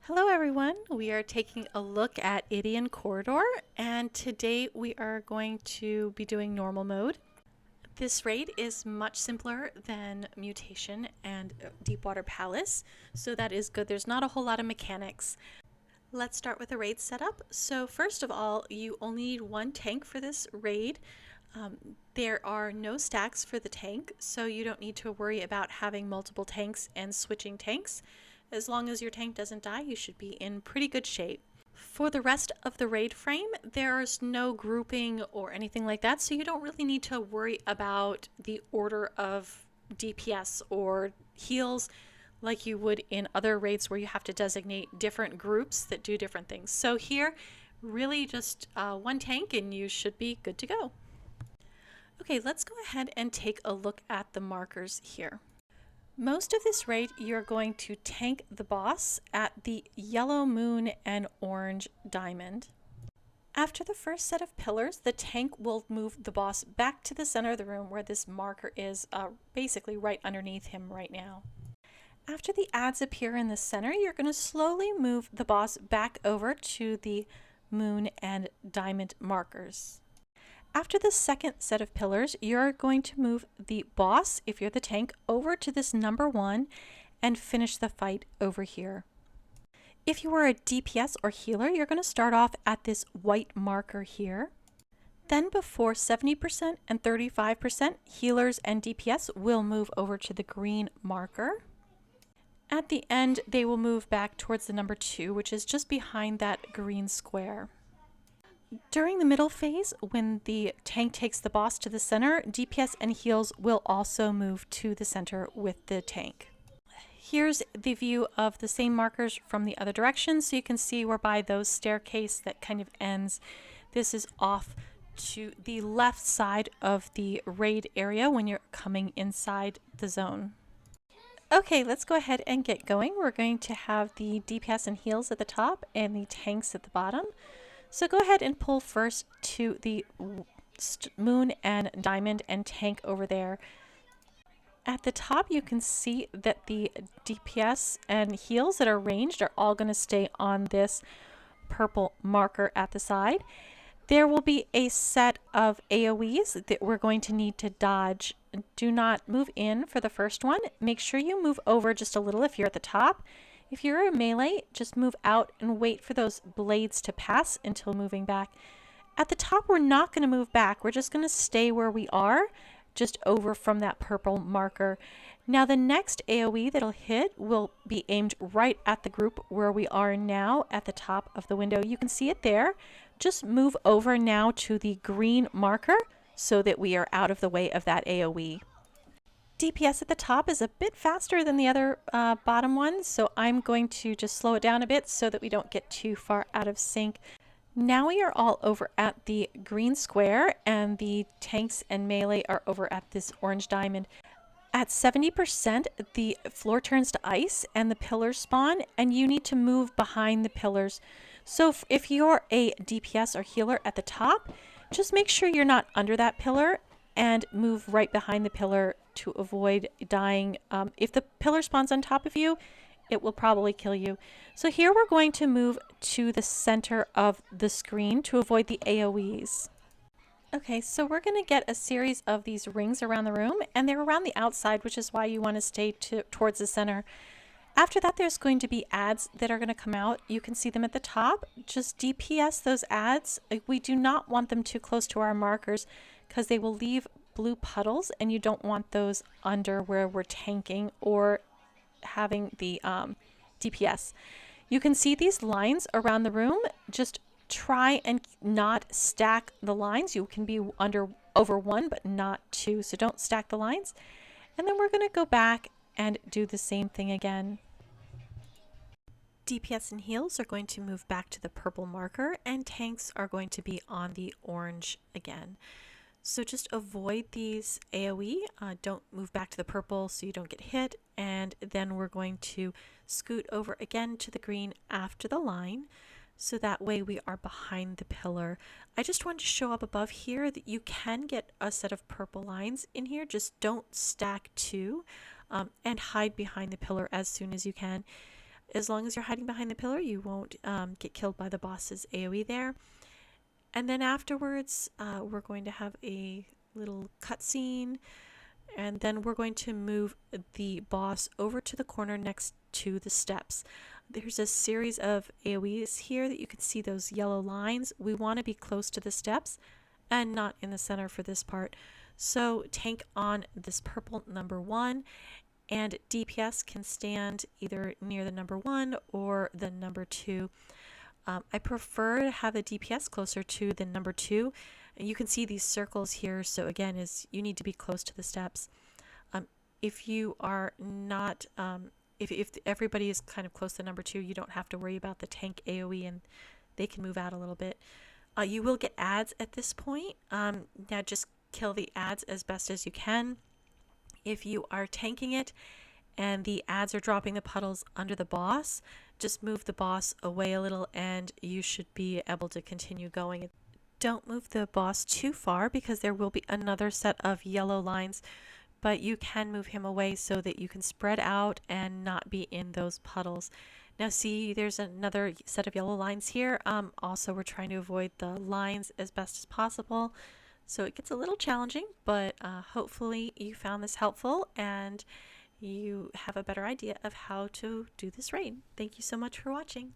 Hello everyone, we are taking a look at Ideon Corridor, and today we are going to be doing normal mode. This raid is much simpler than Mutation and Deepwater Palace, so that is good. There's not a whole lot of mechanics. Let's start with the raid setup. So first of all, you only need one tank for this raid. There are no stacks for the tank, so you don't need to worry about having multiple tanks and switching tanks. As long as your tank doesn't die, you should be in pretty good shape. For the rest of the raid frame, there's no grouping or anything like that, so you don't really need to worry about the order of DPS or heals like you would in other raids where you have to designate different groups that do different things. So here, really just one tank and you should be good to go. Okay, let's go ahead and take a look at the markers here. Most of this raid, you're going to tank the boss at the yellow moon and orange diamond. After the first set of pillars, the tank will move the boss back to the center of the room where this marker is basically right underneath him right now. After the adds appear in the center, you're going to slowly move the boss back over to the moon and diamond markers. After the second set of pillars, you're going to move the boss, if you're the tank, over to this number 1 and finish the fight over here. If you are a DPS or healer, you're going to start off at this white marker here. Then before 70% and 35%, healers and DPS will move over to the green marker. At the end, they will move back towards the number 2, which is just behind that green square. During the middle phase, when the tank takes the boss to the center, DPS and heals will also move to the center with the tank. Here's the view of the same markers from the other direction, so you can see we're by those staircase that kind of ends. This is off to the left side of the raid area when you're coming inside the zone. Okay, let's go ahead and get going. We're going to have the DPS and heals at the top and the tanks at the bottom. So go ahead and pull first to the moon and diamond and tank over there. At the top, you can see that the DPS and heals that are ranged are all going to stay on this purple marker at the side. There will be a set of AoEs that we're going to need to dodge. Do not move in for the first one. Make sure you move over just a little if you're at the top. If you're a melee, just move out and wait for those blades to pass until moving back. At the top, we're not going to move back. We're just going to stay where we are, just over from that purple marker. Now, the next AoE that'll hit will be aimed right at the group where we are now at the top of the window. You can see it there. Just move over now to the green marker so that we are out of the way of that AoE. DPS at the top is a bit faster than the other bottom ones, so I'm going to just slow it down a bit so that we don't get too far out of sync. Now we are all over at the green square, and the tanks and melee are over at this orange diamond. At 70%, the floor turns to ice and the pillars spawn, and you need to move behind the pillars. So if you're a DPS or healer at the top, just make sure you're not under that pillar and move right behind the pillar to avoid dying. If the pillar spawns on top of you, it will probably kill you. So here we're going to move to the center of the screen to avoid the AoEs. Okay, so we're going to get a series of these rings around the room, and they're around the outside, which is why you want to stay towards the center. After that, there's going to be ads that are going to come out. You can see them at the top. Just DPS those ads. We do not want them too close to our markers because they will leave blue puddles, and you don't want those under where we're tanking or having the DPS. You can see these lines around the room. Just try and not stack the lines. You can be over 1 but not 2, so don't stack the lines. And then we're going to go back and do the same thing again. DPS and heals are going to move back to the purple marker, and tanks are going to be on the orange again. So just avoid these AoE, don't move back to the purple so you don't get hit, and then we're going to scoot over again to the green after the line, so that way we are behind the pillar. I just wanted to show up above here that you can get a set of purple lines in here, just don't stack 2, and hide behind the pillar as soon as you can. as long as you're hiding behind the pillar, you won't get killed by the boss's AoE there. And then afterwards, we're going to have a little cutscene, and then we're going to move the boss over to the corner next to the steps. There's a series of AoEs here that you can see those yellow lines. We want to be close to the steps and not in the center for this part. So tank on this purple number 1, and DPS can stand either near the number 1 or the number 2. I prefer to have the DPS closer to the number 2. You can see these circles here, so again, is you need to be close to the steps. If you are not, if everybody is kind of close to number 2, you don't have to worry about the tank AoE, and they can move out a little bit. You will get ads at this point. Now just kill the ads as best as you can. If you are tanking it and the ads are dropping the puddles under the boss, just move the boss away a little and you should be able to continue going. Don't move the boss too far because there will be another set of yellow lines, but you can move him away so that you can spread out and not be in those puddles. Now see, there's another set of yellow lines here. Also, we're trying to avoid the lines as best as possible. So it gets a little challenging, but hopefully you found this helpful and you have a better idea of how to do this raid. Thank you so much for watching.